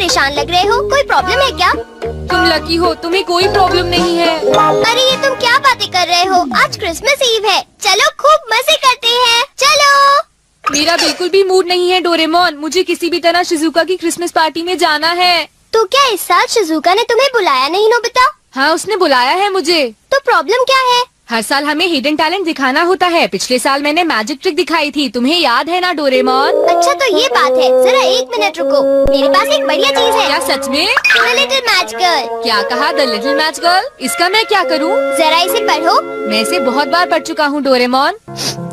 परेशान लग रहे हो, कोई प्रॉब्लम है क्या? तुम लकी हो, तुम्हें कोई प्रॉब्लम नहीं है। अरे ये तुम क्या बातें कर रहे हो? आज क्रिसमस ईव है, चलो खूब मजे करते हैं, चलो। मेरा बिल्कुल भी मूड नहीं है डोरेमोन, मुझे किसी भी तरह शिजुका की क्रिसमस पार्टी में जाना है। तो क्या इस साल शिजुका ने तुम्हें बुलाया नहीं नोबिता? हाँ, उसने बुलाया है मुझे। तो प्रॉब्लम क्या है? हर साल हमें हिडन टैलेंट दिखाना होता है। पिछले साल मैंने मैजिक ट्रिक दिखाई थी, तुम्हें याद है ना डोरेमोन? अच्छा तो ये बात है, जरा 1 मिनट रुको, मेरे पास एक बढ़िया चीज है। क्या सच में? The little match girl. क्या कहा? The little match girl? इसका मैं क्या करूँ? जरा इसे पढ़ो। मैं इसे बहुत बार पढ़ चुका हूँ डोरेमोन।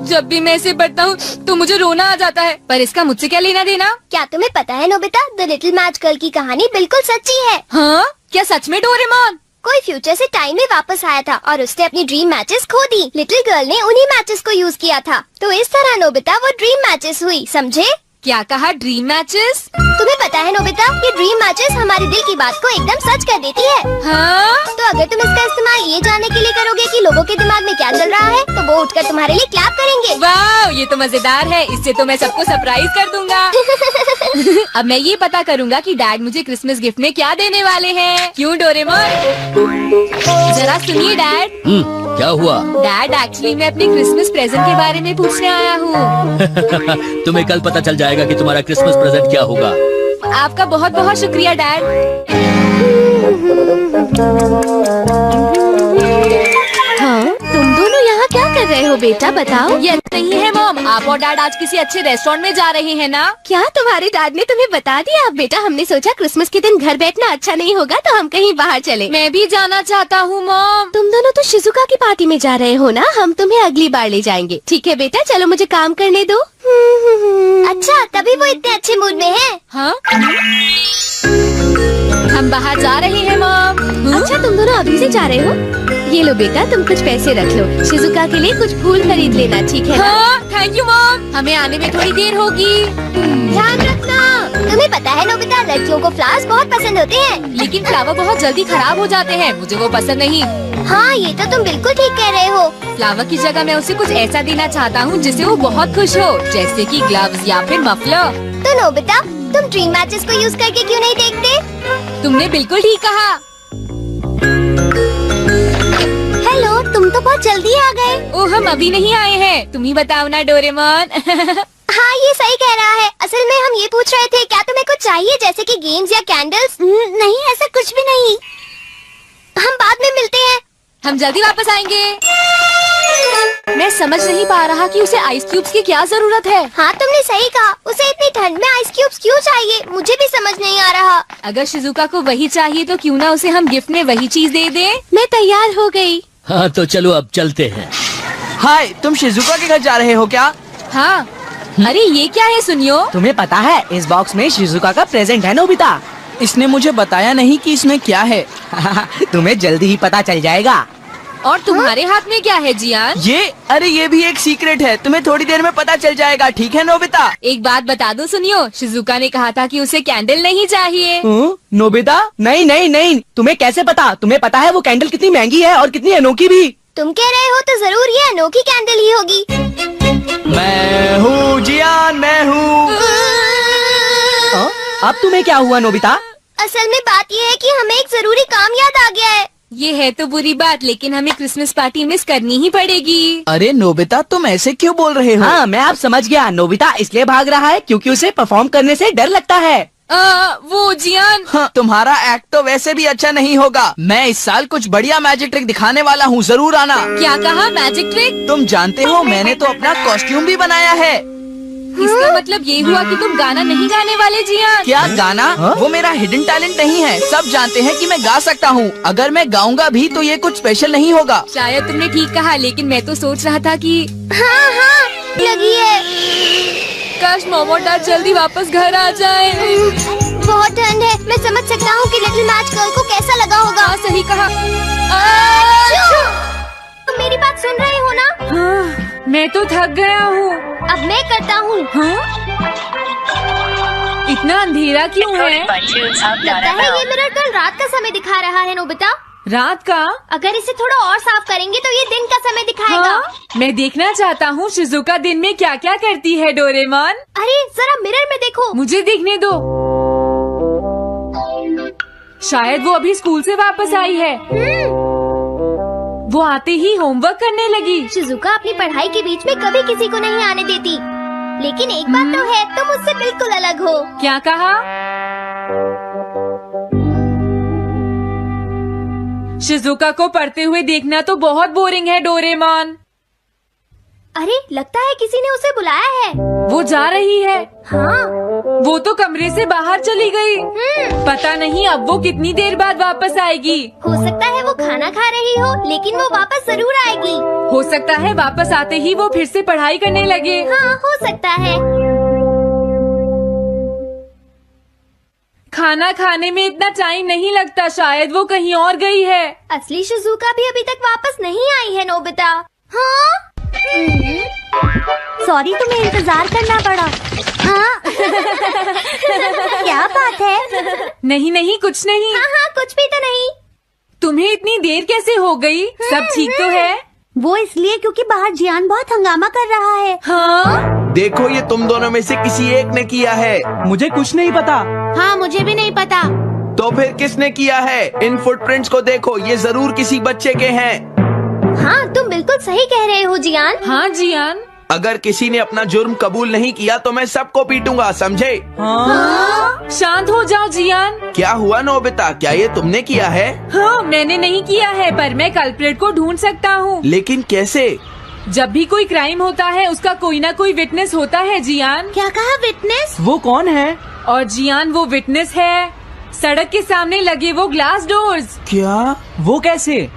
जब भी मैं इसे पढ़ता हूँ तो मुझे रोना आ जाता है, पर इसका मुझसे क्या लेना देना? क्या तुम्हें पता है Nobita, the little match girl की कहानी बिल्कुल सच्ची है। हाँ, क्या सच में डोरेमोन? कोई फ्यूचर से टाइम में वापस आया था और उसने अपनी ड्रीम मैचेस खो दी। लिटिल गर्ल ने उन्हीं मैचेस को यूज किया था, तो इस तरह नोबिता वो ड्रीम मैचेस हुई, समझे? क्या कहा? Dream matches? तुम्हें पता है नोबिता, ये ड्रीम मैचेस हमारे दिल की बात को एकदम सच कर देती है। हाँ? तो अगर तुम इसका इस्तेमाल ये जानने के लिए करोगे कि लोगों के दिमाग में क्या चल रहा है, तो वो उठकर तुम्हारे लिए क्लैप करेंगे। वाह, ये तो मजेदार है, इससे तो मैं सबको सरप्राइज कर दूंगा। अब मैं ये पता करूंगा कि डैड मुझे क्रिसमस गिफ्ट में क्या देने वाले हैं। क्यों डोरेमोन? जरा सुनिए डैड। क्या हुआ? डैड, एक्चुअली मैं अपनी क्रिसमस प्रेजेंट के बारे में पूछने आया हूँ। तुम्हें कल पता चल जाएगा कि तुम्हारा क्रिसमस प्रेजेंट क्या होगा। आपका बहुत बहुत शुक्रिया डैड। हाँ, तुम दोनों यहाँ क्या कर रहे हो बेटा, बताओ। ये नहीं है मॉम, आप और डैड आज किसी अच्छे रेस्टोरेंट में जा रहे हैं ना? क्या तुम्हारे डैड ने तुम्हें बता दिया? बेटा, हमने सोचा क्रिसमस के दिन घर बैठना अच्छा नहीं होगा, तो हम कहीं बाहर चले। मैं भी जाना चाहता हूँ मॉम। तुम दोनों तो शिजुका की पार्टी में जा रहे हो ना, हम तुम्हें अगली बार ले जाएंगे। ठीक है बेटा, चलो मुझे काम करने दो। अच्छा, तभी वो इतने अच्छे मूड में है। हाँ? हम बाहर जा रहे हैं मॉम। अच्छा, तुम दोनों अभी से जा रहे हो? ये लो बेटा, तुम कुछ पैसे रख लो, शिजुका के लिए कुछ फूल खरीद लेना, ठीक है ना? हाँ, थैंक यू मॉम, हमें आने में थोड़ी देर होगी। ध्यान रखना। तुम्हें पता है नोबिता, लड़कियों को फ्लावर्स बहुत पसंद होते हैं। लेकिन फ्लावर बहुत जल्दी खराब हो जाते हैं, मुझे वो पसंद नहीं। हाँ, ये तो तुम बिल्कुल ठीक कह रहे हो। फ्लावर की जगह मैं उसे कुछ ऐसा देना चाहता हूँ जिससे वो बहुत खुश हो, जैसे कि ग्लव्स या फिर मफलर। तो नोबिता, तुम ड्रीम मैचेस को यूज करके क्यों नहीं देखते? तुमने बिल्कुल ठीक कहा। हेलो, तुम तो बहुत जल्दी आ गए। ओह, हम अभी नहीं आए हैं, तुम ही बताओ ना डोरेमोन। हाँ, ये सही कह रहा है। असल में हम ये पूछ रहे थे, क्या तुम्हें कुछ चाहिए, जैसे कि गेम्स या कैंडल्स? नहीं, ऐसा कुछ भी नहीं। हम बाद में मिलते हैं। हम जल्दी वापस आएंगे। मैं समझ नहीं पा रहा कि उसे आइस क्यूब्स की क्या जरूरत है। हाँ, तुमने सही कहा, उसे इतनी ठंड में आइस क्यूब्स क्यों चाहिए, मुझे भी समझ नहीं आ रहा। अगर शिजुका को वही चाहिए तो क्यों ना उसे हम गिफ्ट में वही चीज दे दें। मैं तैयार हो गई। हाँ, तो चलो अब चलते हैं। हाय, तुम शिजुका के घर जा रहे हो क्या? हाँ। अरे ये क्या है सुनियो? तुम्हें पता है, इस बॉक्स में शिजुका का प्रेजेंट है नोबिता। इसने मुझे बताया नहीं कि इसमें क्या है। तुम्हें जल्दी ही पता चल जाएगा। और तुम्हारे हाथ में क्या है जियान? ये भी एक सीक्रेट है, तुम्हें थोड़ी देर में पता चल जाएगा, ठीक है नोबिता? एक बात बता दो सुनियो, शिजुका ने कहा था कि उसे कैंडल नहीं चाहिए। नोबिता, नहीं नहीं नहीं, तुम्हें कैसे पता? तुम्हें पता है वो कैंडल कितनी महंगी है और कितनी अनोखी भी। तुम कह रहे हो तो जरूर ये अनोखी कैंडल ही होगी। मैं हूँ जियान, मैं हूँ। अब तुम्हें क्या हुआ नोबिता? असल में बात ये है कि हमें एक जरूरी काम याद आ गया है। ये है तो बुरी बात, लेकिन हमें क्रिसमस पार्टी मिस करनी ही पड़ेगी। अरे नोबिता, तुम ऐसे क्यों बोल रहे हो? हाँ, मैं अब समझ गया। नोबिता इसलिए भाग रहा है क्योंकि उसे परफॉर्म करने से डर लगता है। वो जियान। हाँ, तुम्हारा एक्ट तो वैसे भी अच्छा नहीं होगा। मैं इस साल कुछ बढ़िया मैजिक ट्रिक दिखाने वाला हूँ, जरूर आना। क्या कहा? Magic trick? तुम जानते हो, मैंने तो अपना कॉस्ट्यूम भी बनाया है। इसका मतलब ये हुआ कि तुम गाना नहीं गाने वाले जियान? क्या गाना? वो मेरा हिडन टैलेंट नहीं है, सब जानते हैं कि मैं गा सकता हूँ। अगर मैं गाऊंगा भी तो ये कुछ स्पेशल नहीं होगा। शायद तुमने ठीक कहा, लेकिन मैं तो सोच रहा था कि हाँ हाँ, लगी है। काश मोमो डैड जल्दी वापस घर आ जाए। बहुत ठंड है, मैं समझ सकता हूँ कि लिटिल मैच गर्ल को कैसा लगा होगा। हाँ, सही कहा। तुम मेरी बात सुन रहे हो ना? हाँ, मैं तो थक गया हूँ। अब मैं करता हूँ। हाँ? इतना अंधेरा क्यों है? लगता है ये मिरर कल रात का समय दिखा रहा है नोबिता। रात का? अगर इसे थोड़ा और साफ करेंगे तो ये दिन का समय दिखाएगा। हाँ? मैं देखना चाहता हूँ शिजुका दिन में क्या क्या करती है डोरेमोन। अरे जरा मिरर में देखो। मुझे देखने दो। शायद वो अभी स्कूल से वापस आई है। वो आते ही होमवर्क करने लगी। शिजुका अपनी पढ़ाई के बीच में कभी किसी को नहीं आने देती, लेकिन एक बात तो है, तुम उससे बिल्कुल अलग हो। क्या कहा? शिजुका को पढ़ते हुए देखना तो बहुत बोरिंग है डोरेमोन। अरे लगता है किसी ने उसे बुलाया है। वो जा रही है। हाँ। वो तो कमरे से बाहर चली गई। पता नहीं अब वो कितनी देर बाद वापस आएगी। हो सकता है वो खाना खा रही हो, लेकिन वो वापस जरूर आएगी। हो सकता है वापस आते ही वो फिर से पढ़ाई करने लगे। हाँ, हो सकता है। खाना खाने में इतना टाइम नहीं लगता, शायद वो कहीं और गई है। असली शिजुका भी अभी तक वापस नहीं आई है नोबिता। हाँ? सॉरी, तुम्हें इंतजार करना पड़ा। हाँ? क्या बात है? नहीं नहीं, कुछ नहीं। हाँ हाँ, कुछ भी तो नहीं। तुम्हें इतनी देर कैसे हो गई? सब ठीक तो है? वो इसलिए क्योंकि बाहर जियान बहुत हंगामा कर रहा है। हाँ? देखो, ये तुम दोनों में से किसी एक ने किया है। मुझे कुछ नहीं पता। हाँ, मुझे भी नहीं पता। तो फिर किसने किया है? इन फुटप्रिंट्स को देखो, ये जरूर किसी बच्चे के हैं। हाँ, तुम बिल्कुल सही कह रहे हो जियान। हाँ जियान। अगर किसी ने अपना जुर्म कबूल नहीं किया तो मैं सबको पीटूंगा, समझे? हाँ? शांत हो जाओ जियान। क्या हुआ नोबिता, क्या ये तुमने किया है? हाँ, मैंने नहीं किया है, पर मैं कल्प्रेट को ढूंढ सकता हूँ। लेकिन कैसे? जब भी कोई क्राइम होता है उसका कोई ना कोई विटनेस होता है जियान। क्या कहा, विटनेस? वो कौन है? और जियान वो विटनेस है। सड़क के सामने लगे वो ग्लास डोर्स। क्या? वो कैसे?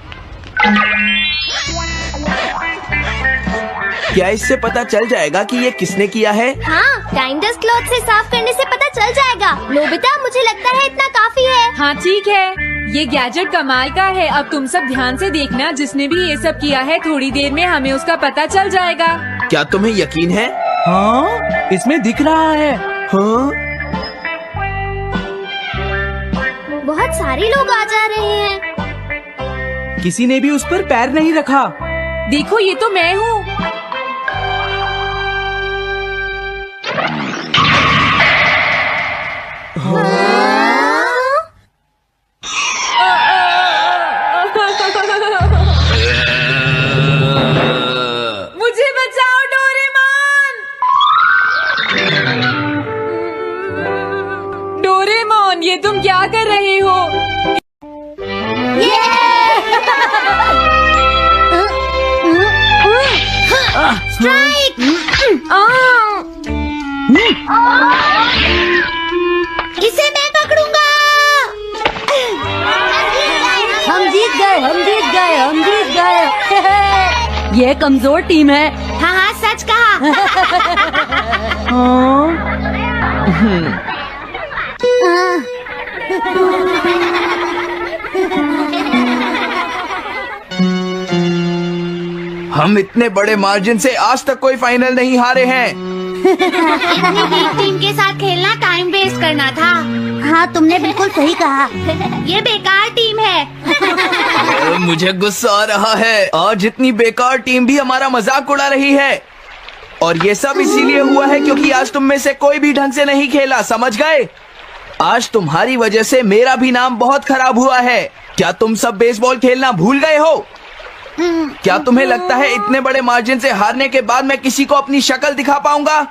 क्या इससे पता चल जाएगा कि ये किसने किया है? हाँ, टाइम डस्ट क्लॉथ से साफ करने से पता चल जाएगा। नोबिता, मुझे लगता है इतना काफी है। हाँ ठीक है, ये गैजेट कमाल का है। अब तुम सब ध्यान से देखना, जिसने भी ये सब किया है थोड़ी देर में हमें उसका पता चल जाएगा। क्या तुम्हें यकीन है? हाँ, इसमें दिख रहा है। हाँ? बहुत सारे लोग आ जा रहे हैं। किसी ने भी उस पर पैर नहीं रखा। देखो, ये तो मैं हूँ। मुझे बचाओ डोरेमोन। डोरेमोन, ये तुम क्या कर रहे हो? इसे मैं पकड़ूंगा। हम जीत गए, हम जीत गए, हम जीत गए। ये कमजोर टीम है। हाँ हाँ, सच कहा। हम इतने बड़े मार्जिन से आज तक कोई फाइनल नहीं हारे हैं। टीम के साथ खेलना टाइम वेस्ट करना था। हाँ, तुमने बिल्कुल सही कहा। ये बेकार टीम है। मुझे गुस्सा आ रहा है। आज इतनी बेकार टीम भी हमारा मजाक उड़ा रही है, और ये सब इसीलिए हुआ है क्योंकि आज तुम में से कोई भी ढंग से नहीं खेला, समझ गए? आज तुम्हारी वजह से मेरा भी नाम बहुत खराब हुआ है। क्या तुम सब बेसबॉल खेलना भूल गए हो? क्या तुम्हें लगता है इतने बड़े मार्जिन से हारने के बाद मैं किसी को अपनी शक्ल दिखा पाऊंगा?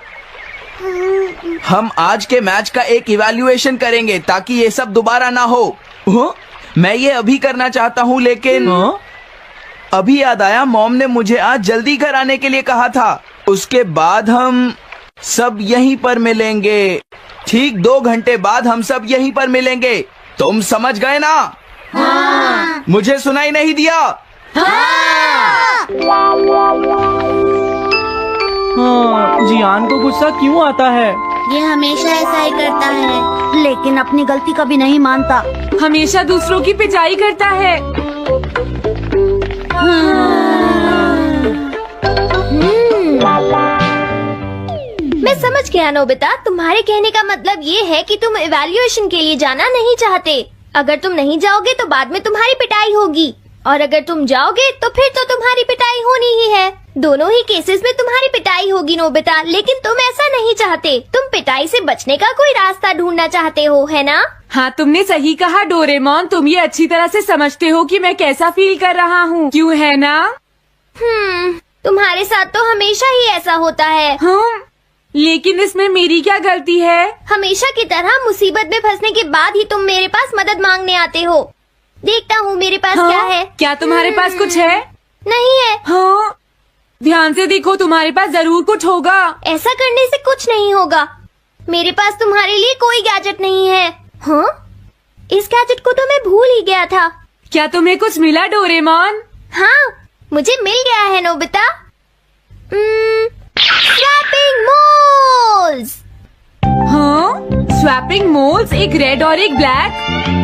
हम आज के मैच का एक इवैल्यूएशन करेंगे ताकि ये सब दोबारा ना हो। मैं ये अभी करना चाहता हूँ, लेकिन अभी याद आया मॉम ने मुझे आज जल्दी घर आने के लिए कहा था। उसके बाद हम सब यहीं पर मिलेंगे। ठीक 2 घंटे बाद हम सब यहीं पर मिलेंगे। तुम समझ गए ना? हाँ। मुझे सुनाई नहीं दिया? हाँ, जियान को गुस्सा क्यों आता है? ये हमेशा ऐसा ही करता है, लेकिन अपनी गलती कभी नहीं मानता। हमेशा दूसरों की पिटाई करता है। मैं समझ गया नोबिता, तुम्हारे कहने का मतलब ये है कि तुम इवैल्यूएशन के लिए जाना नहीं चाहते। अगर तुम नहीं जाओगे तो बाद में तुम्हारी पिटाई होगी। और अगर तुम जाओगे तो फिर तो तुम्हारी पिटाई होनी ही है। दोनों ही केसेस में तुम्हारी पिटाई होगी नोबिता, लेकिन तुम ऐसा नहीं चाहते। तुम पिटाई से बचने का कोई रास्ता ढूंढना चाहते हो, है ना? हाँ, तुमने सही कहा डोरेमोन। तुम ये अच्छी तरह से समझते हो कि मैं कैसा फील कर रहा हूँ, क्यों है ना? तुम्हारे साथ तो हमेशा ही ऐसा होता है। हाँ, लेकिन इसमें मेरी क्या गलती है? हमेशा की तरह मुसीबत में फंसने के बाद ही तुम मेरे पास मदद मांगने आते हो। देखता हूँ मेरे पास हाँ? क्या है। क्या तुम्हारे पास कुछ है? नहीं है। हाँ, ध्यान से देखो, तुम्हारे पास जरूर कुछ होगा। ऐसा करने से कुछ नहीं होगा। मेरे पास तुम्हारे लिए कोई गैजेट नहीं है। हाँ? इस गैजेट को तो मैं भूल ही गया था। क्या तुम्हें कुछ मिला डोरेमोन? हाँ, मुझे मिल गया है नोबिता। Swapping moles. हाँ, स्वैपिंग मोल्स, एक रेड और एक ब्लैक।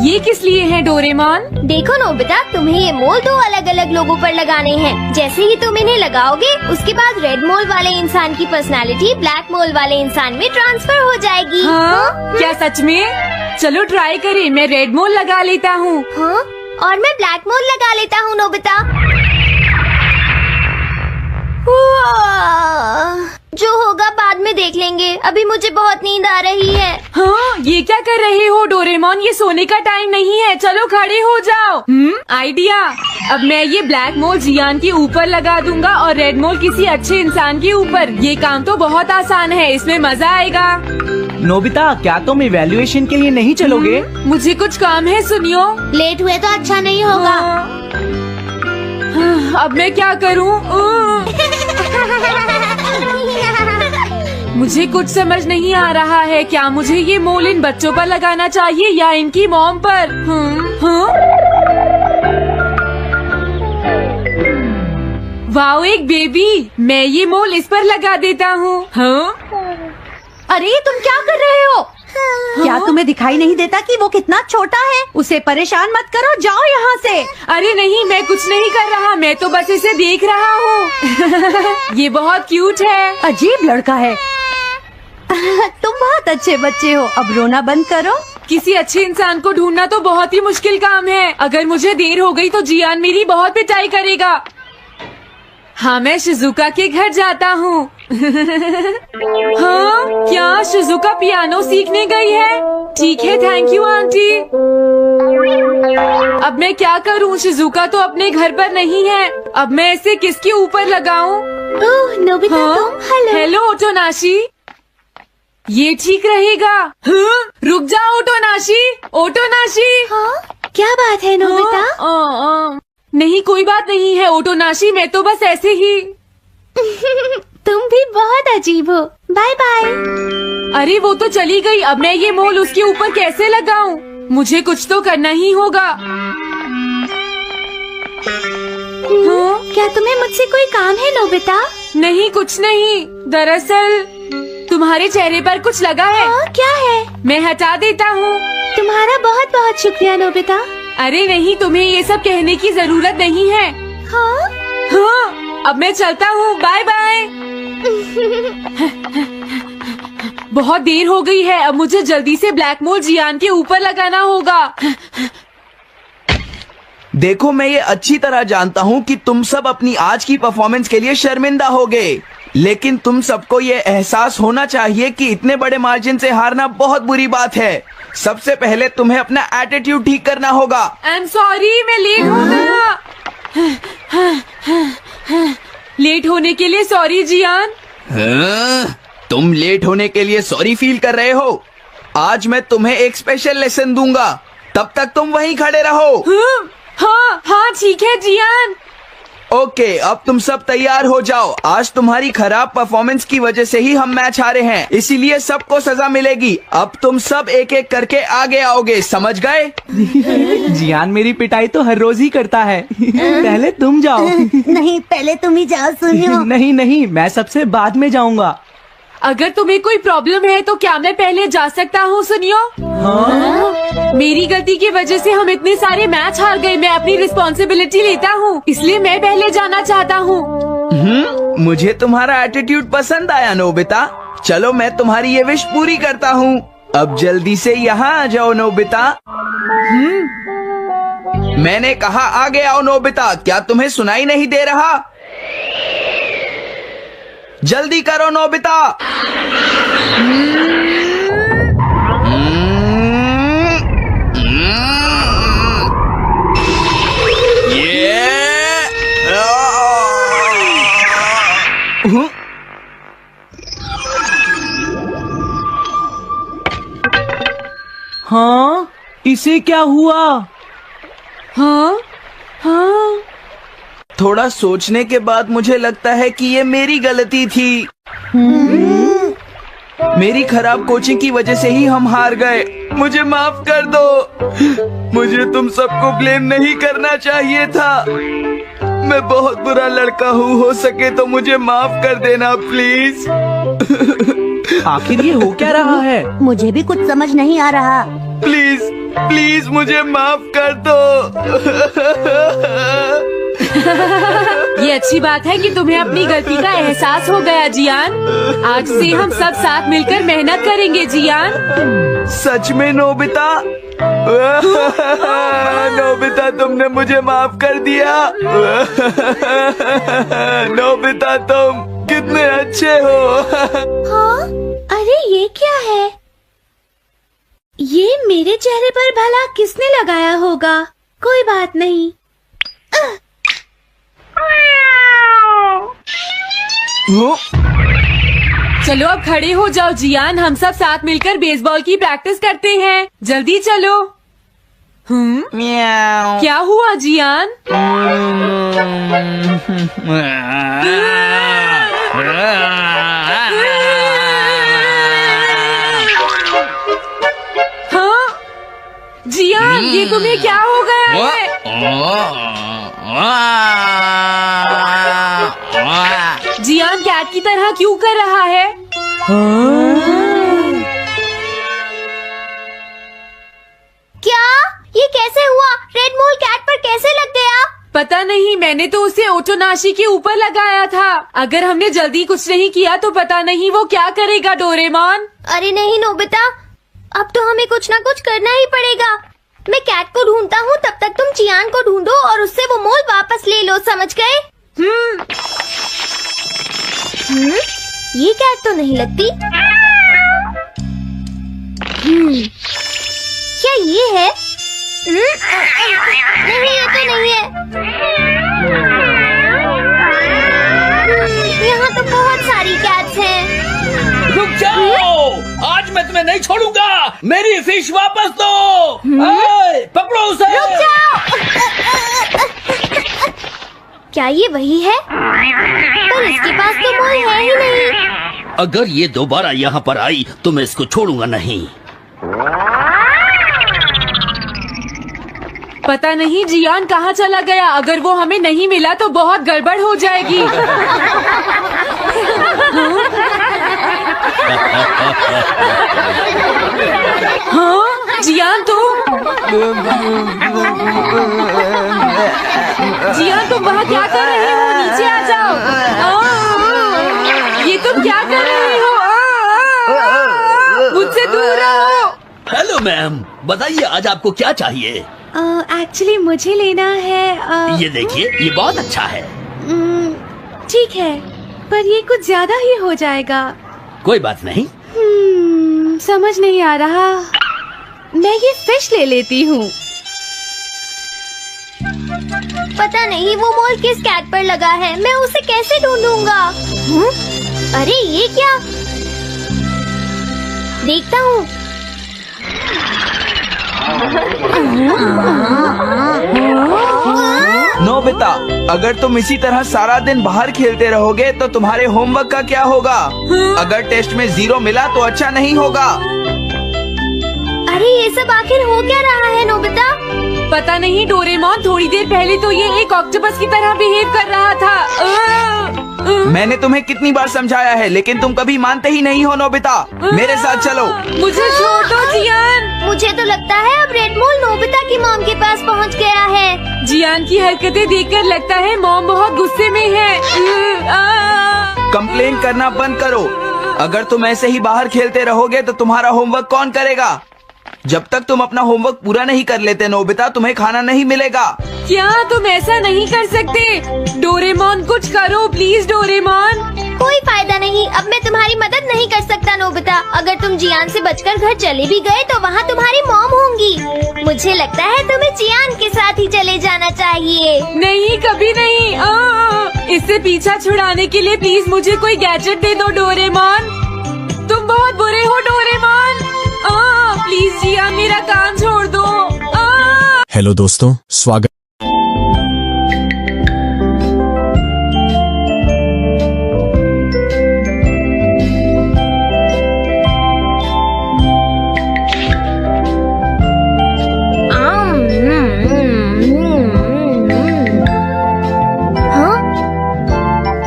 ये किस लिए है डोरेमोन? देखो नोबिता, तुम्हें ये मोल दो अलग अलग लोगों पर लगाने हैं। जैसे ही तुम इन्हें लगाओगे, उसके बाद रेड मोल वाले इंसान की पर्सनालिटी ब्लैक मोल वाले इंसान में ट्रांसफर हो जाएगी। हाँ? क्या सच में? चलो ट्राई करें। मैं रेड मोल लगा लेता हूँ। हाँ? और मैं ब्लैक मोल लगा लेता हूँ नोबिता। जो होगा बाद में देख लेंगे। अभी मुझे बहुत नींद आ रही है। हाँ, ये क्या कर रहे हो डोरेमोन? ये सोने का टाइम नहीं है। चलो खड़े हो जाओ। आइडिया। अब मैं ये ब्लैक मोल जियान के ऊपर लगा दूंगा और रेड मोल किसी अच्छे इंसान के ऊपर। ये काम तो बहुत आसान है, इसमें मजा आएगा। नोबिता, क्या तुम इवैल्यूएशन के लिए नहीं चलोगे? मुझे कुछ काम है, सुनियो। लेट हुए तो अच्छा नहीं होगा। अब मैं क्या करूँ? मुझे कुछ समझ नहीं आ रहा है। क्या मुझे ये मोल इन बच्चों पर लगाना चाहिए या इनकी मॉम पर? वाओ, एक बेबी। मैं ये मोल इस पर लगा देता हूँ। अरे तुम क्या कर रहे हो? क्या तुम्हें दिखाई नहीं देता कि वो कितना छोटा है? उसे परेशान मत करो, जाओ यहाँ से। अरे नहीं, मैं कुछ नहीं कर रहा। मैं तो बस इसे देख रहा हूँ। ये बहुत क्यूट है। अजीब लड़का है। तुम बहुत अच्छे बच्चे हो, अब रोना बंद करो। किसी अच्छे इंसान को ढूंढना तो बहुत ही मुश्किल काम है। अगर मुझे देर हो गई तो जियान मेरी बहुत पिटाई करेगा। हाँ, मैं शिजुका के घर जाता हूँ। हाँ, क्या शिजुका पियानो सीखने गई है? ठीक है, थैंक यू आंटी। अब मैं क्या करूँ? शिजुका तो अपने घर पर नहीं है। अब मैं इसे किसके ऊपर लगाऊं? ओह नोबिता, तुम? हेलो ओटोनाशी। ये ठीक रहेगा। हाँ? रुक जाओ ओटोनाशी। ओटोनाशी। हाँ? क्या बात है नोबिता? नहीं, कोई बात नहीं है ओटोनाशी, मैं तो बस ऐसे ही। तुम भी बहुत अजीब हो। Bye bye. अरे वो तो चली गई। अब मैं ये मोल उसके ऊपर कैसे लगाऊं? मुझे कुछ तो करना ही होगा। क्या तुम्हें मुझसे कोई काम है नोबिता? नहीं, कुछ नहीं। दरअसल तुम्हारे चेहरे पर कुछ लगा है। क्या है? मैं हटा देता हूँ। तुम्हारा बहुत बहुत शुक्रिया नोबिता। अरे नहीं, तुम्हें ये सब कहने की जरूरत नहीं है। हाँ? हाँ, अब मैं चलता हूँ। Bye bye. बहुत देर हो गई है। अब मुझे जल्दी से ब्लैक मोल जियान के ऊपर लगाना होगा। देखो, मैं ये अच्छी तरह जानता हूँ कि तुम सब अपनी आज की परफॉर्मेंस के लिए शर्मिंदा होगे, लेकिन तुम सबको ये एहसास होना चाहिए कि इतने बड़े मार्जिन से हारना बहुत बुरी बात है। सबसे पहले तुम्हें अपना एटीट्यूड ठीक करना होगा। आई एम सॉरी, मैं लेट हो गया। लेट होने के लिए सॉरी जियान। तुम लेट होने के लिए सॉरी फील कर रहे हो? आज मैं तुम्हें एक स्पेशल लेसन दूंगा, तब तक तुम वहीं खड़े रहो। हाँ हाँ, ठीक है जियान। ओके, अब तुम सब तैयार हो जाओ। आज तुम्हारी खराब परफॉर्मेंस की वजह से ही हम मैच हारे हैं, इसीलिए सबको सजा मिलेगी। अब तुम सब एक एक करके आगे आओगे, समझ गए? जियान मेरी पिटाई तो हर रोज ही करता है। पहले तुम जाओ। नहीं, पहले तुम ही जाओ सुनियो। नहीं नहीं, मैं सबसे बाद में जाऊंगा। अगर तुम्हें कोई प्रॉब्लम है तो क्या मैं पहले जा सकता हूँ? सुनियो। हाँ? मेरी गलती की वजह से हम इतने सारे मैच हार गए। मैं अपनी रिस्पॉन्सिबिलिटी लेता हूँ, इसलिए मैं पहले जाना चाहता हूँ। मुझे तुम्हारा एटीट्यूड पसंद आया नोबिता। चलो, मैं तुम्हारी ये विश पूरी करता हूँ। अब जल्दी से यहाँ आ जाओ नोबिता। मैंने कहा आगे आओ नोबिता, क्या तुम्हें सुनाई नहीं दे रहा? जल्दी करो नोबिता। हाँ, इसे क्या हुआ? हाँ हाँ। थोड़ा सोचने के बाद मुझे लगता है कि ये मेरी गलती थी। मेरी खराब कोचिंग की वजह से ही हम हार गए। मुझे माफ कर दो। मुझे तुम सबको ब्लेम नहीं करना चाहिए था। मैं बहुत बुरा लड़का हूँ, हो सके तो मुझे माफ कर देना प्लीज। आखिर ये हो क्या रहा है? मुझे भी कुछ समझ नहीं आ रहा। प्लीज प्लीज मुझे माफ कर दो। ये अच्छी बात है कि तुम्हें अपनी गलती का एहसास हो गया जियान। आज से हम सब साथ मिलकर मेहनत करेंगे जियान। सच में नोबिता? नोबिता तुमने मुझे माफ कर दिया। नोबिता तुम कितने अच्छे हो। हाँ? अरे ये क्या है? ये मेरे चेहरे पर भला किसने लगाया होगा? कोई बात नहीं। चलो अब खड़े हो जाओ जियान, हम सब साथ मिलकर बेसबॉल की प्रैक्टिस करते हैं। जल्दी चलो। म्याऊ। क्या हुआ जियान? हाँ जियान, ये तुम्हें क्या हो गया है? जियान कैट की तरह क्यों कर रहा है? क्या? ये कैसे हुआ? रेड मोल कैट पर कैसे लग गया? पता नहीं, मैंने तो उसे ओटोनाशी के ऊपर लगाया था। अगर हमने जल्दी कुछ नहीं किया तो पता नहीं वो क्या करेगा डोरेमोन। अरे नहीं नोबिता, अब तो हमें कुछ ना कुछ करना ही पड़ेगा। मैं कैट को ढूंढता हूँ, तब तक तुम चियान को ढूंढो और उससे वो मोल वापस ले लो, समझ गए? ये कैट तो नहीं लगती। क्या ये है? नहीं, ये तो नहीं है। यहाँ तो बहुत सारी कैट्स हैं। रुक जाओ, आज मैं तुम्हें नहीं छोड़ूंगा। मेरी फिश वापस दो। पकड़ो उसे। रुक जाओ। क्या ये वही है? पर इसके पास तो मोल है ही नहीं। अगर ये दोबारा यहाँ पर आई तो मैं इसको छोड़ूंगा नहीं। पता नहीं जियान कहाँ चला गया। अगर वो हमें नहीं मिला तो बहुत गड़बड़ हो जाएगी। हाँ जियान तुम वहाँ क्या कर रहे हो? नीचे आ जाओ। ये तुम क्या कर रहे हो? मुझसे दूर रहो। हेलो मैम, बताइए आज आपको क्या चाहिए? एक्चुअली मुझे लेना है। ये देखिए, ये बहुत अच्छा है। ठीक है, पर ये कुछ ज्यादा ही हो जाएगा। कोई बात नहीं। समझ नहीं आ रहा। मैं ये फिश ले लेती हूँ। पता नहीं वो मोल किस कैट पर लगा है। मैं उसे कैसे ढूंढूंगा? अरे ये क्या? देखता हूँ। नोबिता, अगर तुम इसी तरह सारा दिन बाहर खेलते रहोगे तो तुम्हारे होमवर्क का क्या होगा? अगर टेस्ट में 0 मिला तो अच्छा नहीं होगा। अरे ये सब आखिर हो क्या रहा है नोबिता? पता नहीं डोरेमोन, थोड़ी देर पहले तो ये एक ऑक्टोपस की तरह बिहेव कर रहा था। मैंने तुम्हें कितनी बार समझाया है, लेकिन तुम कभी मानते ही नहीं हो नोबिता। मेरे साथ चलो। मुझे छोड़ दो जियान। मुझे तो लगता है अब रेड मोल नोबिता की मॉम के पास पहुंच गया है। जियान की हरकतें देखकर लगता है मॉम बहुत गुस्से में है। कंप्लेन करना बंद करो। अगर तुम ऐसे ही बाहर खेलते रहोगे तो तुम्हारा होमवर्क कौन करेगा? जब तक तुम अपना होमवर्क पूरा नहीं कर लेते नोबिता, तुम्हें खाना नहीं मिलेगा। क्या तुम ऐसा नहीं कर सकते? डोरेमोन कुछ करो प्लीज डोरेमोन। कोई फायदा नहीं, अब मैं तुम्हारी मदद नहीं कर सकता नोबिता। अगर तुम जियान से बचकर घर चले भी गए तो वहाँ तुम्हारी मॉम होंगी। मुझे लगता है तुम्हें जियान के साथ ही चले जाना चाहिए। नहीं, कभी नहीं। इससे पीछा छुड़ाने के लिए प्लीज मुझे कोई गैजेट दे दो डोरेमोन। तुम बहुत बुरे हो डोरेमोन। प्लीज जियान मेरा काम छोड़ दो। हेलो दोस्तों, स्वागत। हाँ?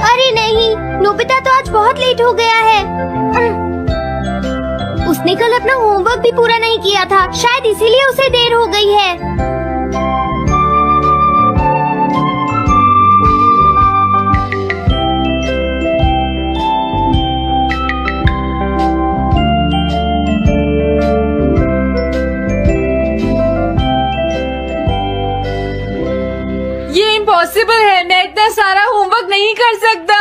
अरे नहीं, नोबिता तो आज बहुत लेट हो गया है। उसने कल अपना होमवर्क भी पूरा नहीं किया था, शायद इसीलिए उसे देर हो गई है। ये इम्पॉसिबल है, मैं इतना सारा होमवर्क नहीं कर सकता।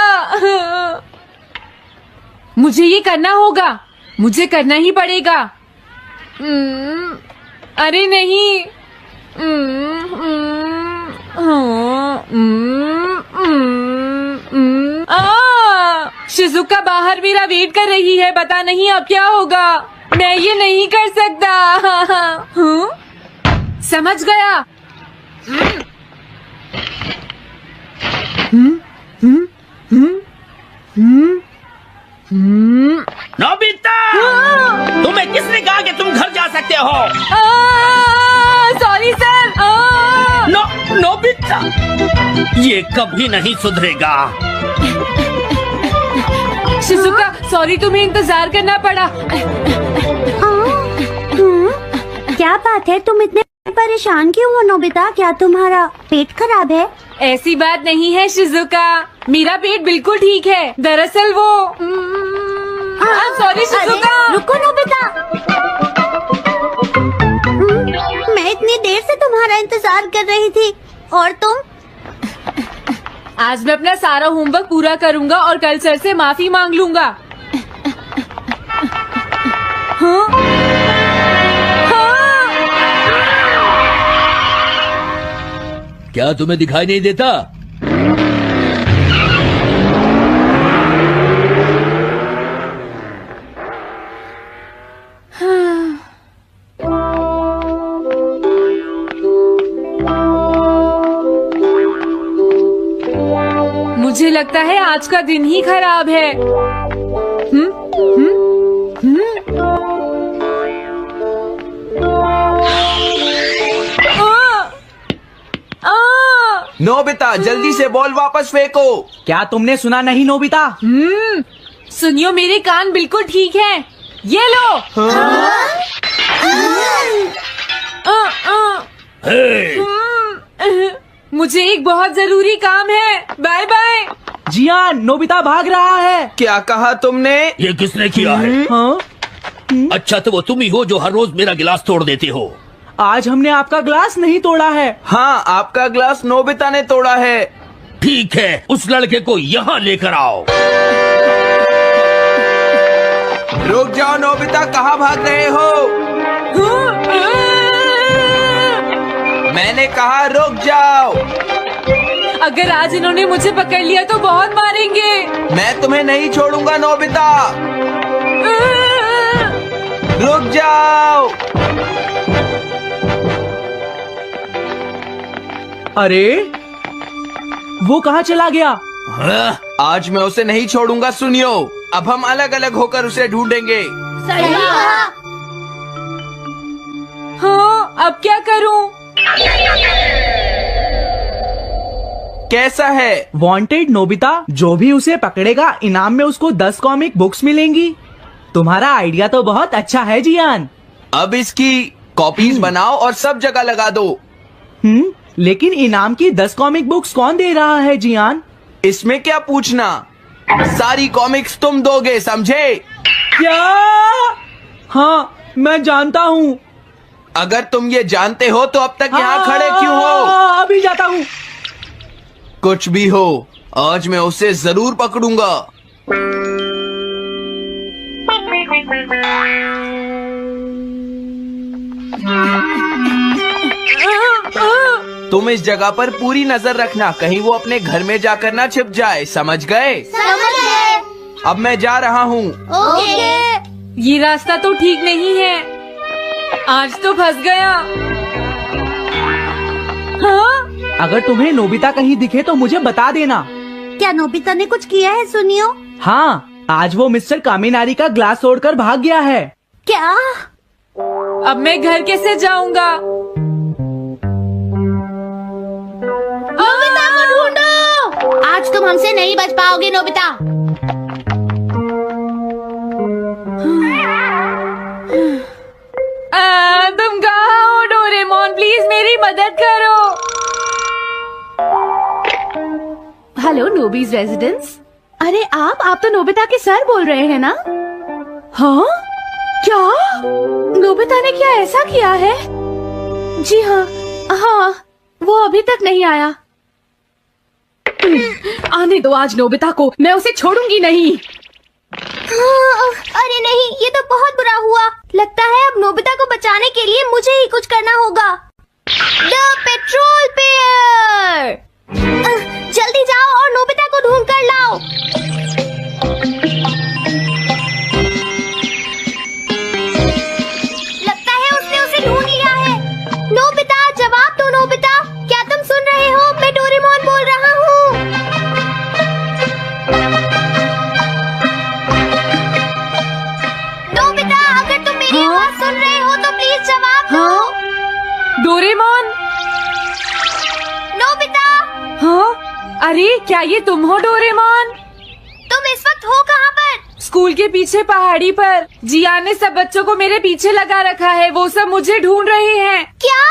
मुझे ये करना होगा, मुझे करना ही पड़ेगा। अरे नहीं। शिजुका बाहर मेरा वेट कर रही है, पता नहीं अब क्या होगा। मैं ये नहीं कर सकता। समझ गया। नोबिता, तुम्हें किसने कहा कि तुम घर जा सकते हो? Sorry sir. नोबिता, ये कभी नहीं सुधरेगा। शिजुका सॉरी, तुम्हें इंतजार करना पड़ा। क्या बात है, तुम इतने परेशान क्यों हो नोबिता? क्या तुम्हारा पेट खराब है? ऐसी बात नहीं है शिजुका, मेरा पेट बिल्कुल ठीक है। दरअसल वो सॉरी शिजुका। रुको नोबिता, मैं इतनी देर से तुम्हारा इंतजार कर रही थी और तुम? आज मैं अपना सारा होमवर्क पूरा करूंगा और कल सर से माफी मांग लूंगा। हाँ? क्या तुम्हें दिखाई नहीं देता? मुझे लगता है आज का दिन ही खराब है। नोबिता, जल्दी से बॉल वापस फेंको। क्या तुमने सुना नहीं नोबिता? सुनियो, मेरे कान बिल्कुल ठीक हैं। ये लो। मुझे एक बहुत जरूरी काम है। Bye bye. जियान, नोबिता भाग रहा है। क्या कहा तुमने? ये किसने किया है? हाँ? अच्छा, तो वो तुम ही हो जो हर रोज मेरा गिलास तोड़ देते हो। आज हमने आपका ग्लास नहीं तोड़ा है। हाँ, आपका ग्लास नोबिता ने तोड़ा है। ठीक है, उस लड़के को यहाँ लेकर आओ। रुक जाओ नोबिता, कहाँ भाग रहे हो? मैंने कहा रुक जाओ। अगर आज इन्होंने मुझे पकड़ लिया तो बहुत मारेंगे। मैं तुम्हें नहीं छोड़ूंगा नोबिता, रुक जाओ। अरे वो कहाँ चला गया? आज मैं उसे नहीं छोड़ूंगा। सुनियो, अब हम अलग अलग होकर उसे ढूंढेंगे। हाँ, अब क्या करूं? कैसा है? वांटेड नोबिता, जो भी उसे पकड़ेगा इनाम में उसको 10 कॉमिक बुक्स मिलेंगी। तुम्हारा आइडिया तो बहुत अच्छा है जियान। अब इसकी कॉपीज बनाओ और सब जगह लगा दो। लेकिन इनाम की 10 कॉमिक बुक्स कौन दे रहा है जियान? इसमें क्या पूछना, सारी कॉमिक्स तुम दोगे, समझे? क्या? हाँ, मैं जानता हूँ। अगर तुम ये जानते हो तो अब तक यहाँ खड़े क्यों हो? अभी जाता हूँ। कुछ भी हो, आज मैं उसे जरूर पकड़ूंगा। तुम इस जगह पर पूरी नजर रखना, कहीं वो अपने घर में जाकर ना छिप जाए, समझ गए? समझ गए। अब मैं जा रहा हूँ। ओके। ये रास्ता तो ठीक नहीं है, आज तो फंस गया। हाँ? अगर तुम्हें नोबिता कहीं दिखे तो मुझे बता देना। क्या नोबिता ने कुछ किया है सुनियो? हाँ, आज वो मिस्टर कामिनारी का ग्लास तोड़कर भाग गया है। क्या? अब मैं घर कैसे जाऊंगा? नोबिता को ढूंढो। आज तुम हमसे नहीं बच पाओगे नोबिता। तुम कहाँ हो डोरेमोन? प्लीज मेरी मदद करो। Hello Nobi's residence. अरे आप तो नोबिता के सर बोल रहे हैं ना? हाँ? क्या? नोबिता ने क्या ऐसा किया है? जी हाँ, हाँ, वो अभी तक नहीं आया। आने दो आज नोबिता को, मैं उसे छोड़ूंगी नहीं। अरे नहीं, ये तो बहुत बुरा हुआ। लगता है अब नोबिता को बचाने के लिए मुझे ही कुछ करना होगा। द पेट्रोल पेयर, जल्दी जाओ और नोबिता को ढूंढ कर लाओ। लगता है उसने उसे ढूंढ लिया है। नोबिता, जवाब दो नोबिता, क्या तुम सुन रहे हो? मैं डोरेमोन बोल रहा हूँ। नोबिता, अगर तुम मेरी आवाज सुन रहे हो तो प्लीज जवाब दो। डोरेमोन? नोबिता, हाँ? अरे क्या ये तुम हो डोरेमोन? तुम इस वक्त हो कहाँ पर? स्कूल के पीछे पहाड़ी पर। जियान ने सब बच्चों को मेरे पीछे लगा रखा है, वो सब मुझे ढूंढ रहे हैं। क्या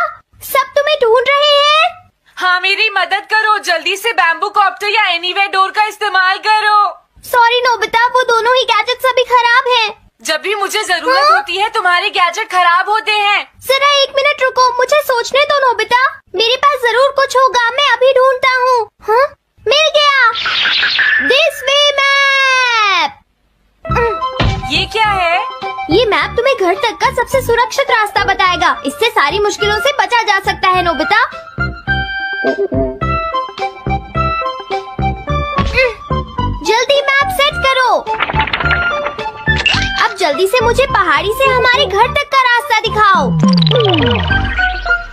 सब तुम्हें ढूंढ रहे हैं? हाँ, मेरी मदद करो, जल्दी से बैम्बू कॉप्टर या एनीवेयर डोर का इस्तेमाल करो। सॉरी नोबिता, वो दोनों ही गैजेट्स अभी खराब हैं। जब भी मुझे जरूरत होती है तुम्हारे गैजेट खराब होते हैं। जरा एक मिनट रुको, मुझे सोचने दो नोबिता। मेरे पास जरूर कुछ होगा, मैं अभी ढूंढता हूँ। हाँ? मिल गया। This way map. ये क्या है? ये मैप तुम्हें घर तक का सबसे सुरक्षित रास्ता बताएगा। इससे सारी मुश्किलों से बचा जा सकता है नोबिता। जल्दी मैप सेट करो। अब जल्दी से मुझे पहाड़ी से हमारे घर तक का रास्ता दिखाओ।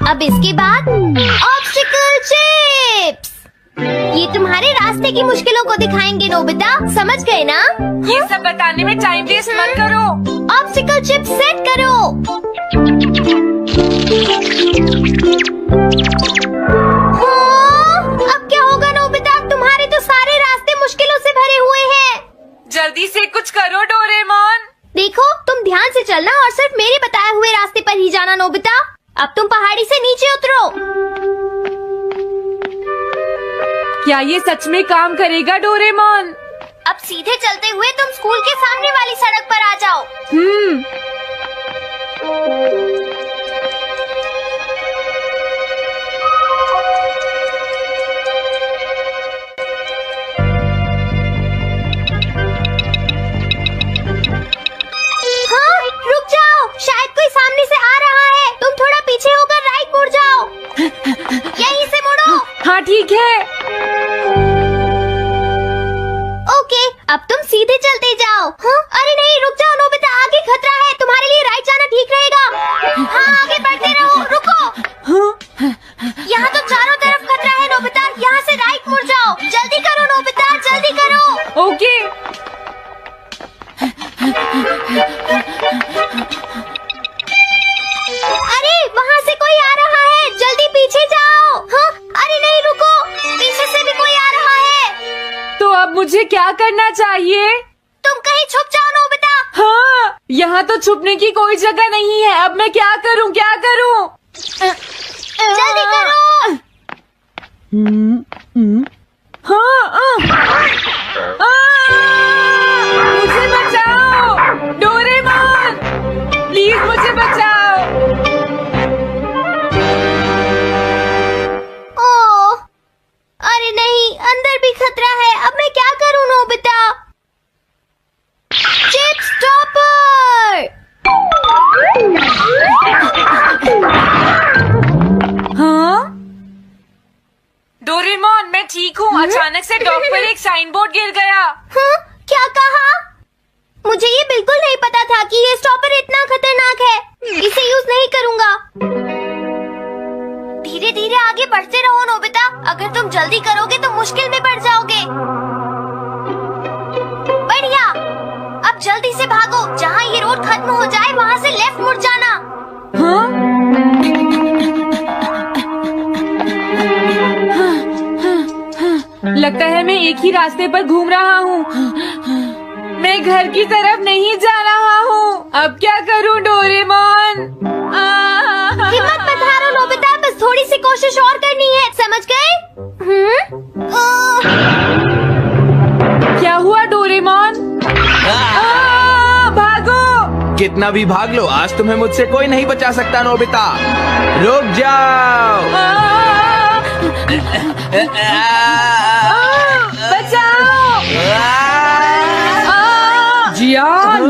अब इसके बाद ऑब्स्टिकल चिप्स, ये तुम्हारे रास्ते की मुश्किलों को दिखाएंगे नोबिता, समझ गए ना? ये सब बताने में टाइम वेस्ट मत करो। ऑब्स्टिकल चिप्स सेट करो। हाँ, अब क्या होगा नोबिता? तुम्हारे तो सारे रास्ते मुश्किलों से भरे हुए हैं। जल्दी से कुछ करो डोरेमोन। देखो, तुम ध्यान से चलना और सिर्फ मेरे बताए हुए रास्ते पर ही जाना नोबिता। अब तुम पहाड़ी से नीचे उतरो। क्या ये सच में काम करेगा डोरेमोन? अब सीधे चलते हुए तुम स्कूल के सामने वाली सड़क पर आ जाओ। हाँ, रुक जाओ, शायद कोई सामने से आ रहा है। तुम थोड़ा पीछे होकर राइट मुड़ जाओ। यहीं से मुड़ो। हाँ ठीक है। ओके, अब तुम सीधे चलते जाओ। हाँ? अरे नहीं, रुक जाओ नोबिता, आगे खतरा है। तुम्हारे लिए राइट जाना ठीक रहेगा। हाँ, आगे बढ़ते रहो। रुको, यहाँ तो चारों तरफ खतरा है नोबिता, यहाँ से राइट मुड़ जाओ। जल्दी करो नोबिता, जल्दी करो। ओके। अरे वहाँ से कोई आ रहा है, जल्दी पीछे जाओ। हाँ? अरे नहीं, रुको, पीछे से भी कोई आ रहा है। तो अब मुझे क्या करना चाहिए? तुम कहीं छुप जाओ नोबिता। हाँ, यहाँ तो छुपने की कोई जगह नहीं है। अब मैं क्या करूँ, क्या करूँ? जल्दी करो। मुझे बचाओ डोरेमोन, प्लीज मुझे बचाओ। ठीक हूँ। अचानक से डॉक पर एक साइन बोर्ड गिर गया। हाँ, क्या कहा? मुझे ये बिल्कुल नहीं पता था कि ये स्टॉपर इतना खतरनाक है। इसे यूज नहीं करूँगा। धीरे धीरे आगे बढ़ते रहो नोबिता। अगर तुम जल्दी करोगे तो मुश्किल में पड़ जाओगे। बढ़िया। अब जल्दी से भागो। जहाँ ये रोड खत्म हो जाए वहाँ से लेफ्ट मुड़ जाना। लगता है मैं एक ही रास्ते पर घूम रहा हूँ। मैं घर की तरफ नहीं जा रहा हूँ। अब क्या करूँ डोरेमोन? हिम्मत मत हारो नोबिता, बस थोड़ी सी कोशिश और करनी है, समझ गए? क्या हुआ डोरेमोन? भागो! कितना भी भाग लो, आज तुम्हें मुझसे कोई नहीं बचा सकता नोबिता। रुक जाओ। बचाओ! जियान!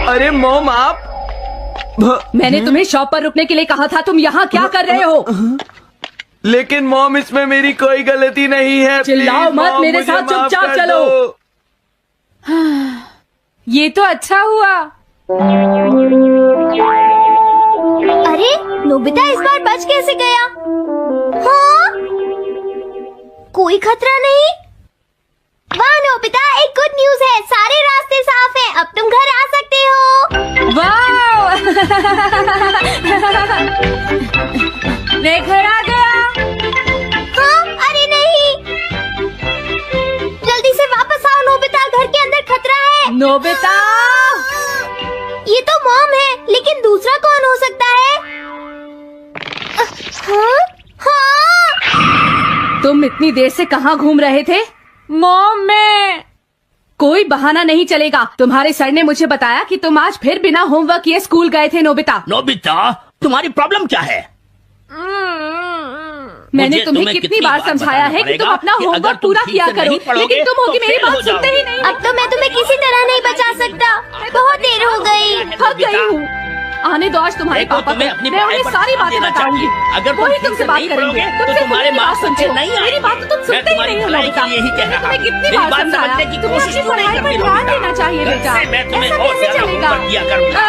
अरे मॉम, आप मैंने तुम्हें शॉप पर रुकने के लिए कहा था। तुम यहाँ क्या कर रहे हो? लेकिन मॉम, इसमें मेरी कोई गलती नहीं है। चिल्लाओ प्लीज, मत, मॉम, मेरे मुझे साथ माफ चुपचाप कर चलो। दो। ये तो अच्छा हुआ। अरे नोबिता इस बार बच कैसे गया? हाँ? कोई खतरा नहीं? वाह नोबिता, एक गुड न्यूज है। सारे रास्ते साफ हैं। अब तुम घर आ सकते हो। वाह! मैं घर आ गया। हाँ? अरे नहीं, जल्दी से वापस आओ नोबिता, घर के अंदर खतरा है। नोबिता! ये तो मॉम है, लेकिन दूसरा कौन हो सकता है? हाँ? हाँ? तुम इतनी देर से कहाँ घूम रहे थे? मॉम, मैं कोई बहाना नहीं चलेगा। तुम्हारे सर ने मुझे बताया कि तुम आज फिर बिना होमवर्क किए स्कूल गए थे नोबिता। नोबिता, तुम्हारी प्रॉब्लम क्या है? मैंने मुझे तुम्हें कितनी बार समझाया है कि तुम अपना होमवर्क पूरा किया करो, लेकिन तुम होगी मेरी बात सुनते ही नहीं। अब तो मैं तुम्हें किसी तरह नहीं बचा सकता। बहुत देर हो गई। थक गई हूँ। आने दो आज तुम्हारे देखो, पापा तुम्हें को। अपनी मैं उन्हें पढ़ाई पर सारी ध्यान बातें देना बताऊंगी। चाहिए। अगर तुम वही ठीक तुमसे से बात नहीं करेंगे। पढ़ोगे, तो तुमसे तुम्हारे मेरी बात मार्क्स सुनते अच्छे हो। नहीं मेरी आएंगे। बात तो तुम मैं सुनते ही तुम्हारी नहीं हो भलाई नोबिता। के लिए ही कह रहा तुम्हें हूँ। कितनी मेरी बार बात समझाया? समझने की तुम्हें कोशिश अपनी क्यों नहीं पढ़ाई पर करती ध्यान नोबिता? देना चाहिए बेटा। वैसे मैं तुम्हें ऐसा और कैसे ज्यादा चलेगा? होमवर्क दिया करूंगा।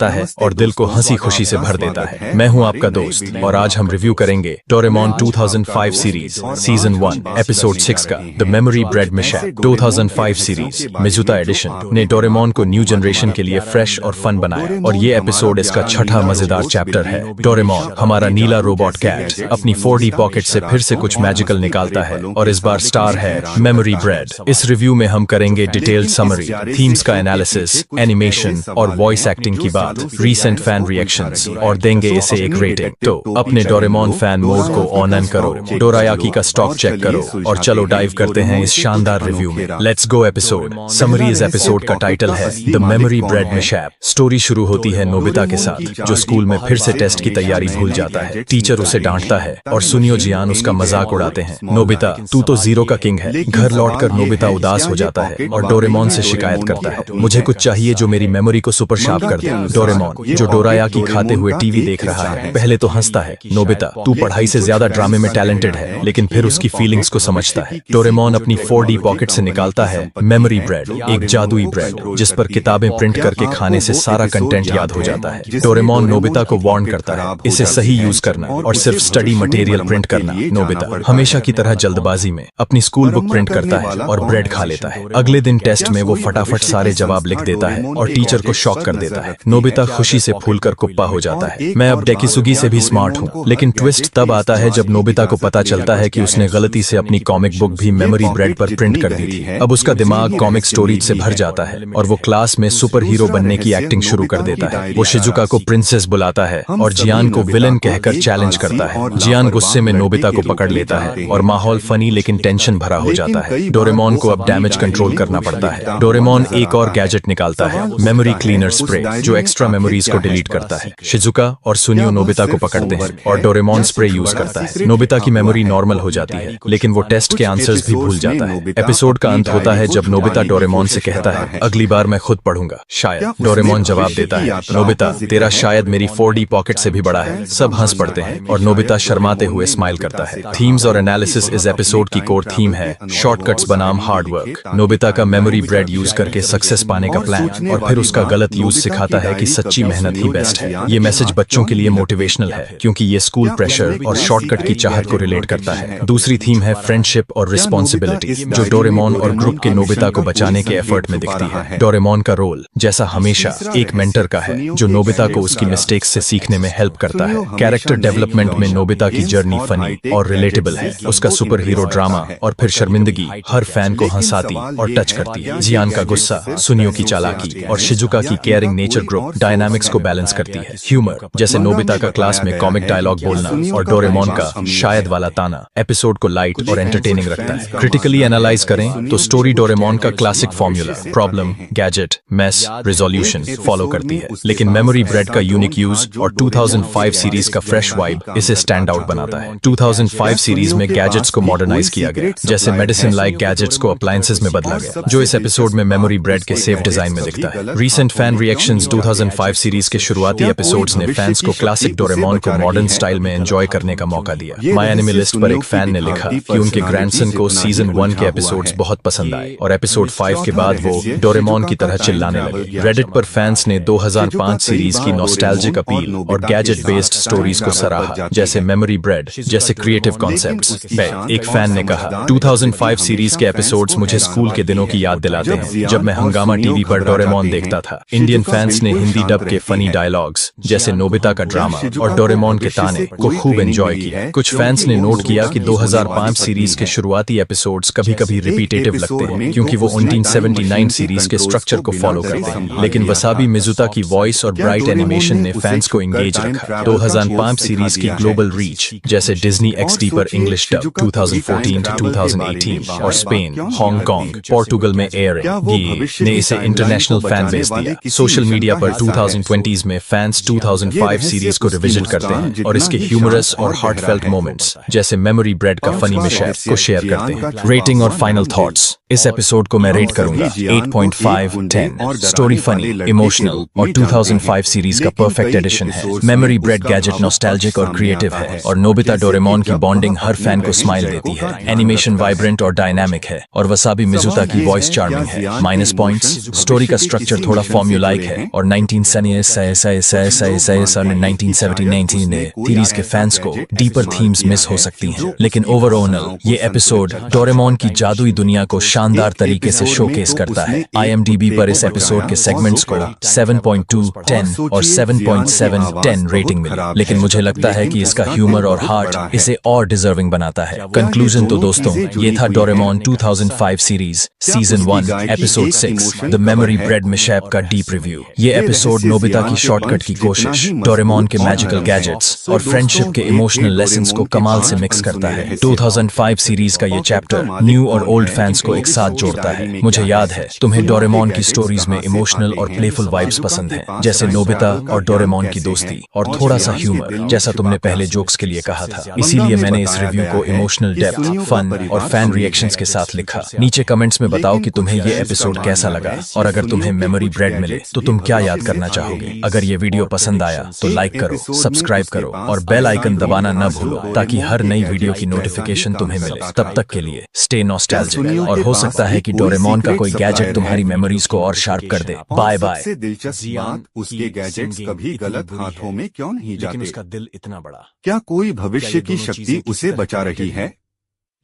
है और दिल को हंसी खुशी से भर देता है। मैं हूं आपका दोस्त और आज हम रिव्यू करेंगे डोरेमोन 2005 सीरीज सीजन 1 एपिसोड 6 का the memory bread mishap. 2005 series Mizuta edition ने डोरेमोन को न्यू जनरेशन के लिए फ्रेश और फन बनाया और ये एपिसोड इसका छठा मजेदार चैप्टर है। डोरेमोन हमारा नीला रोबोट कैट अपनी 4D पॉकेट से फिर से कुछ मैजिकल निकालता है और इस बार स्टार है मेमोरी ब्रेड। इस रिव्यू में हम करेंगे डिटेल्ड समरी, थीम्स का एनालिसिस, एनिमेशन और वॉइस एक्टिंग की बात, रीसेंट फैन रिएक्शंस और देंगे इसे एक रेटिंग। तो अपने डोरेमोन फैन मोड को ऑन ऑन करो, डोरायाकी का स्टॉक चेक करो और चलो डाइव करते हैं इस शानदार रिव्यू में। Let's go episode summary. इस एपिसोड का टाइटल है the memory bread mishap. Story शुरू होती है नोबिता के साथ जो स्कूल में फिर से टेस्ट की तैयारी भूल जाता है। टीचर उसे डांटता है और सुनियो जियान उसका मजाक उड़ाते हैं। नोबिता, तू तो जीरो का किंग है। घर लौटकर नोबिता उदास हो जाता है और डोरेमोन से शिकायत करता है, मुझे कुछ चाहिए जो मेरी मेमोरी को सुपर शार्प कर दे। डोरेमोन जो डोरायाकी खाते हुए टीवी देख रहा है पहले तो हंसता है, नोबिता तू पढ़ाई से ज्यादा ड्रामे में टैलेंटेड है, लेकिन फिर उसकी फीलिंग्स को समझता है। डोरेमोन अपनी 4D पॉकेट से निकालता है मेमोरी ब्रेड, एक जादुई ब्रेड जिस पर किताबें प्रिंट करके खाने से सारा कंटेंट याद हो जाता है। डोरेमोन नोबिता को वार्न करता है इसे सही यूज करना और सिर्फ स्टडी मटेरियल प्रिंट करना। नोबिता हमेशा की तरह जल्दबाजी में अपनी स्कूल बुक प्रिंट करता है और ब्रेड खा लेता है। अगले दिन टेस्ट में वो फटाफट सारे जवाब लिख देता है और टीचर को शॉक कर देता है। नोबिता खुशी से फूलकर कुप्पा हो जाता है। मैं अब डेकिसुगी से भी स्मार्ट हूँ, लेकिन ट्विस्ट तब आता है जब नोबिता को पता चलता है कि उसने गलती से अपनी कॉमिक बुक भी मेमोरी ब्रेड पर प्रिंट कर दी थी। अब उसका दिमाग कॉमिक स्टोरीज से भर जाता है और वो क्लास में सुपर हीरो बनने की एक्टिंग शुरू कर देता है। वो शिजुका को प्रिंसेस बुलाता है और जियान को विलन कहकर चैलेंज करता है। जियान गुस्से में नोबिता को पकड़ लेता है और माहौल फनी लेकिन टेंशन भरा हो जाता है। डोरेमोन को अब डैमेज कंट्रोल करना पड़ता है। डोरेमोन एक और गैजेट निकालता है, मेमोरी क्लीनर स्प्रे, जो एक्स्ट्रा मेमोरीज को डिलीट करता है। शिजुका और सुनियो नोबिता को पकड़ते हैं और डोरेमोन स्प्रे यूज करता है। नोबिता की मेमोरी नॉर्मल हो जाती है, लेकिन वो टेस्ट के आंसर्स भी भूल जाता है। एपिसोड का अंत होता है जब नोबिता डोरेमोन से कहता है, अगली बार मैं खुद पढ़ूंगा। शायद डोरेमोन जवाब देता है। नोबिता, तेरा शायद मेरी 4D पॉकेट से भी बड़ा है। सब हंस पड़ते हैं और नोबिता शर्माते हुए स्माइल करता है। थीम्स और एनालिसिस इस एपिसोड की कोर थीम है, शॉर्टकट्स बनाम हार्ड वर्क। नोबिता का मेमोरी ब्रेड यूज करके सक्सेस पाने का प्लान और फिर उसका गलत यूज सिखाता है कि सच्ची मेहनत ही बेस्ट है। ये मैसेज बच्चों के लिए मोटिवेशनल है क्योंकि ये स्कूल प्रेशर और शॉर्टकट की चाहत को रिलेट करता है। दूसरी थीम है फ्रेंडशिप और रिस्पॉन्सिबिलिटी, जो डोरेमोन और ग्रुप के नोबिता को बचाने के एफर्ट में दिखती है। डोरेमोन का रोल जैसा हमेशा एक मेंटर का है, जो नोबिता को उसकी मिस्टेक्स से सीखने में हेल्प करता है। कैरेक्टर डेवलपमेंट में नोबिता की जर्नी फनी और रिलेटेबल है। उसका सुपर हीरो ड्रामा और फिर शर्मिंदगी हर फैन को हंसाती और टच करती है। जियान का गुस्सा, सुनियो की चालाकी और शिजुका की केयरिंग नेचर ग्रुप डायनामिक्स को बैलेंस करती है। ह्यूमर जैसे नोबिता का क्लास में कॉमिक डायलॉग बोलना और डोरेमोन का शायद वाला ताना एपिसोड को लाइट और एंटरटेनिंग रखता है। क्रिटिकली एनालाइज करें तो स्टोरी डोरेमोन का classic formula problem, gadget, mess, resolution follow करती है, लेकिन मेमोरी ब्रेड का यूनिक यूज और 2005 सीरीज का फ्रेश वाइब इसे स्टैंड आउट बनाता है। 2005 सीरीज में गैजेट्स को मॉडर्नाइज किया गया, जैसे मेडिसिन लाइक गैजेट्स को अप्लायंसेस में बदला गया, जो इस एपिसोड में मेमोरी ब्रेड के सेफ डिजाइन में दिखता है। रीसेंट फैन रिएक्शंस 2005 सीरीज के शुरुआती एपिसोड्स ने फैंस को क्लासिक डोरेमोन को मॉडर्न स्टाइल में एंजॉय करने का मौका दिया। माय एनिमे लिस्ट पर एक फैन ने लिखा कि उनके ग्रैंडसन को सीजन 1 के एपिसोड्स बहुत पसंद आए और एपिसोड 5 के बाद वो डोरेमोन की तरह चिल्लाने लगे। रेडिट पर फैंस ने 2005 सीरीज की नॉस्टैल्जिक अपील और गैजेट बेस्ड स्टोरीज को सराहा, जैसे मेमोरी ब्रेड जैसे क्रिएटिव कॉन्सेप्ट्स। एक फैन ने कहा, 2005 सीरीज के एपिसोड्स मुझे स्कूल के दिनों की याद दिलाते हैं जब मैं हंगामा टीवी पर डोरेमोन देखता था। इंडियन फैंस ने हिंदी डब के फनी डायलॉग्स जैसे नोबिता का ड्रामा और डोरेमोन के ताने को खूब एंजॉय किया। कुछ फैंस ने नोट किया कि 2005 सीरीज के शुरुआती एपिसोड्स कभी-कभी रिपीटेटिव लगते हैं क्योंकि वो 1979 सीरीज के स्ट्रक्चर को फॉलो करते हैं, लेकिन वसाबी मिजुता की वॉइस और ब्राइट एनिमेशन ने फैंस को एंगेज रखा। 2005 सीरीज की ग्लोबल रीच जैसे डिज्नी XD पर इंग्लिश डब 2014 to 2018 और स्पेन, हांगकांग, पोर्टुगल में एयरिंग ने इसे इंटरनेशनल फैन बेस दिया। सोशल मीडिया पर 2020s में फैंस 2005 सीरीज को रिविजिट करते हैं और इसके ह्यूमरस और हार्टफेल्ट मोमेंट्स जैसे मेमोरी ब्रेड का फनी मिशैप को शेयर करते हैं। रेटिंग और फाइनल थॉट्स, इस एपिसोड को मैं रेट करूंगा 8.5/10। स्टोरी फनी, इमोशनल और 2005 सीरीज का परफेक्ट एडिशन है। मेमोरी ब्रेड गैजेट नॉस्टैल्जिक और क्रिएटिव है और नोबिता डोरेमोन की बॉन्डिंग हर फैन को स्माइल देती है। एनिमेशन वाइब्रेंट और डायनामिक है और वसाबी मिजुता की वॉइस चार्मिंग है। माइनस पॉइंट्स, स्टोरी का स्ट्रक्चर थोड़ा फॉर्मूलाइक है और 1979 ने सीरीज के फैंस को डीपर थीम्स मिस हो सकती हैं, लेकिन ओवरऑल ये एपिसोड डोरेमोन की जादुई दुनिया को शानदार तरीके से शोकेस करता है। IMDb पर इस एपिसोड के सेगमेंट्स को 7.2/10 और 7.7/10 रेटिंग मिली, लेकिन मुझे लगता है कि इसका ह्यूमर और हार्ट इसे और डिजर्विंग बनाता है। कंक्लूजन तो दोस्तों, ये था Doraemon 2005 series season 1 episode 6 the memory bread mishap का डीप रिव्यू। ये एपिसोड नोबिता की शॉर्टकट की कोशिश, डोरेमोन के मैजिकल गैजेट्स और फ्रेंडशिप के इमोशनल लेसन्स को कमाल से मिक्स करता है। 2005 सीरीज का ये चैप्टर न्यू और ओल्ड फैंस को एक साथ जोड़ता है। मुझे याद है तुम्हें डोरेमोन की स्टोरीज में इमोशनल और प्लेफुल वाइब्स पसंद हैं, जैसे नोबिता और डोरेमोन की दोस्ती और थोड़ा सा ह्यूमर जैसा तुमने पहले जोक्स के लिए कहा था। इसीलिए मैंने इस रिव्यू को इमोशनल डेप्थ, फन और फैन रिएक्शंस के साथ लिखा। नीचे कमेंट्स में बताओ कि तुम्हें ये एपिसोड कैसा लगा और अगर तुम्हें मेमोरी ब्रेड मिले तो तुम क्या याद करना चाहोगे। अगर ये वीडियो पसंद आया तो लाइक करो, सब्सक्राइब करो और बेल आइकन दबाना न भूलो ताकि हर नई वीडियो की नोटिफिकेशन तुम्हें मिले। तब तक के लिए स्टे नॉस्टैल्जिक और हो सकता है कि डोरेमोन का कोई गैजेट तुम्हारी मेमोरीज को और शार्प कर दे। Bye bye. सबसे दिलचस्प बात, उसके गैजेट्स कभी गलत हाथों में क्यों नहीं जाते? उसका दिल इतना बड़ा, क्या कोई भविष्य की शक्ति उसे बचा रही है?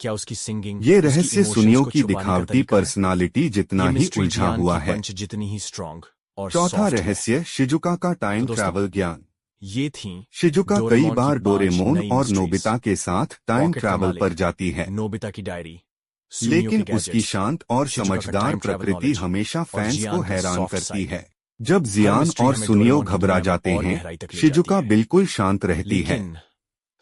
क्या उसकी सिंगिंग, ये रहस्य सुनियो की दिखावटी पर्सनालिटी जितना ही उलझा हुआ है, जितनी ही स्ट्रॉन्ग और चौथा रहस्य शिजुका का टाइम ट्रैवल ज्ञान। ये थी शिजुका कई बार डोरेमोन और नोबिता के साथ टाइम ट्रैवल पर जाती है, नोबिता की डायरी, लेकिन उसकी शांत और समझदार प्रकृति हमेशा फैंस को हैरान करती है। जब जियान और सुनियो घबरा जाते हैं, शिजुका बिल्कुल शांत रहती है।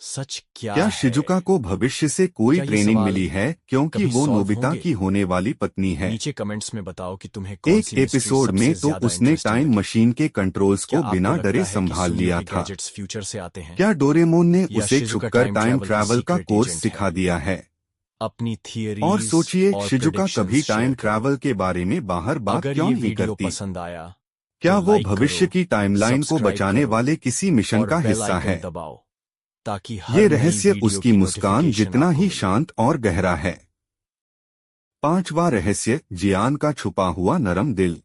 सच क्या शिजुका को भविष्य से कोई ट्रेनिंग मिली है क्योंकि वो नोबिता की होने वाली पत्नी है? नीचे कमेंट्स में बताओ कि तुम्हें एक एपिसोड में तो उसने टाइम मशीन के कंट्रोल्स को बिना डरे संभाल लिया था। फ्यूचर से आते हैं। क्या डोरेमोन ने उसे छुपकर टाइम ट्रैवल का कोर्स सिखा दिया है? अपनी थियरी और सोचिए, शिजुका कभी टाइम ट्रैवल के बारे में बाहर बात क्यों नहीं करती? पसंद आया क्या तो वो लाइक भविष्य करो, की टाइमलाइन को सब्सक्राइब बचाने करो वाले किसी मिशन और का बेल हिस्सा आइकन है? दबाओ ताकि हर ये नई रहस्य वीडियो उसकी की मुस्कान नोटिफिकेशन जितना आपको ही मिले। शांत और गहरा है। 5वां रहस्य, जियान का छुपा हुआ नरम दिल।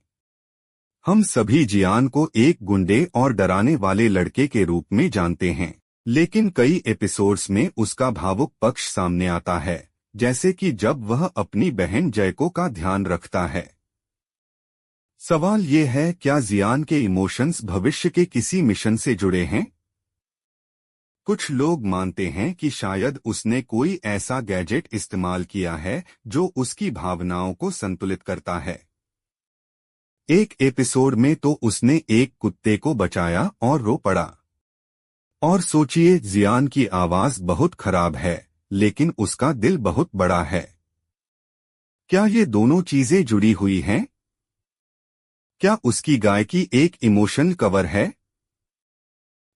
हम सभी जियान को एक गुंडे और डराने वाले लड़के के रूप में जानते हैं, लेकिन कई एपिसोड्स में उसका भावुक पक्ष सामने आता है, जैसे कि जब वह अपनी बहन जयको का ध्यान रखता है। सवाल ये है, क्या जियान के इमोशंस भविष्य के किसी मिशन से जुड़े हैं? कुछ लोग मानते हैं कि शायद उसने कोई ऐसा गैजेट इस्तेमाल किया है जो उसकी भावनाओं को संतुलित करता है। एक एपिसोड में तो उसने एक कुत्ते को बचाया और रो पड़ा। और सोचिए, जियान की आवाज बहुत खराब है, लेकिन उसका दिल बहुत बड़ा है। क्या ये दोनों चीजें जुड़ी हुई हैं? क्या उसकी गायकी एक इमोशन कवर है?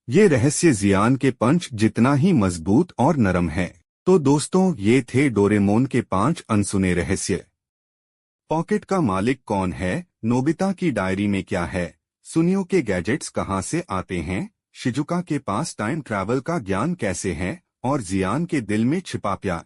ये रहस्य जियान के पंच जितना ही मजबूत और नरम है। तो दोस्तों, ये थे डोरेमोन के 5 अनसुने रहस्य। पॉकेट का मालिक कौन है? नोबिता की डायरी में क्या है? सुनियो के गैजेट्स कहां से आते हैं? शिजुका के पास टाइम ट्रैवल का ज्ञान कैसे है? और जियान के दिल में छिपा प्यार